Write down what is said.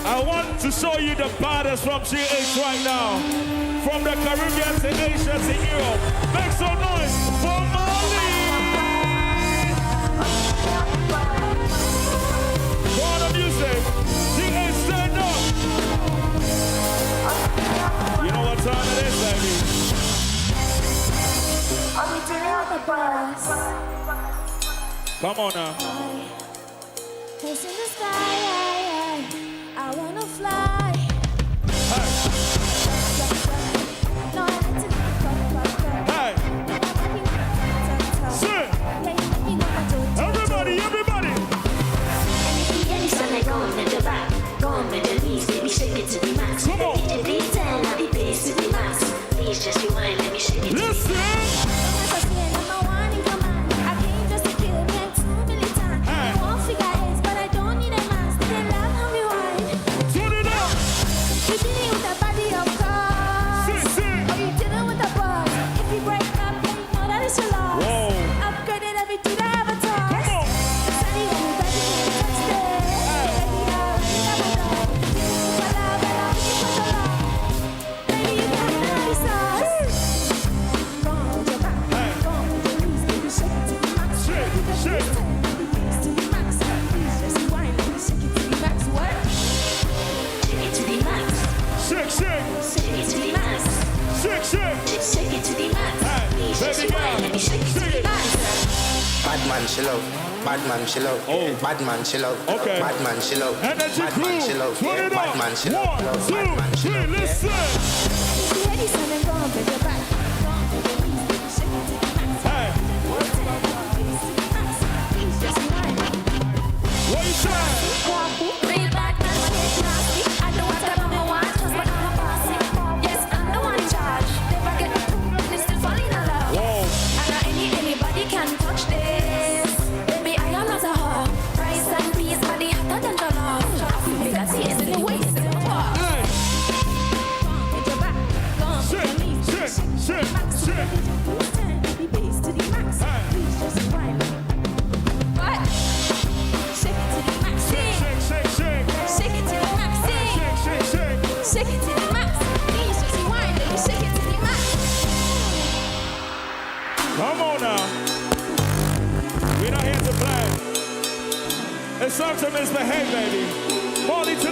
I want to show you the baddest from GH right now. From the Caribbean to Asia to Europe. Make some noise for Moliy! For the music, GH stand up! You know what time it is, baby? Come on now. It's in the sky, I wanna fly. Hey. No, I need to Hey. Sing. Everybody, everybody. Anytime I go on the back, go on with the knees, baby, shake it to the max. Come on. DJ beat 10, I'll be bass to the max. Please just rewind, let me shake it. Listen. Bad man, chill out. Oh. Bad man, chill out. Okay. Bad man, chill out. Energy Bad crew. man, chill out. Turn it Bad up. man, chill out. 1, 2, Bad man, chill 3, out. listen. Hey. What you say? Real bad man, nasty. I know what I want, just like I'm a bossy. Yes, I'm the one in charge. Never get me still falling in love. Whoa. And anybody can touch this. Baby, I am not a whore. Rice and peas, body hotter than jollof. Big as taste in the waist in the bar. Hey. Get your back, go on, Shit, your knees. shit, shit. Be bass to the max. Hey. Please just whine. What? Shake it to the max. Shake, shake, shake. Shake it to the max. Shake, shake, shake. Shake it to the max. Please just rewind, baby. Shake it to the max. Come on now. We're not here to play. It's time to misbehave, baby. Moliy to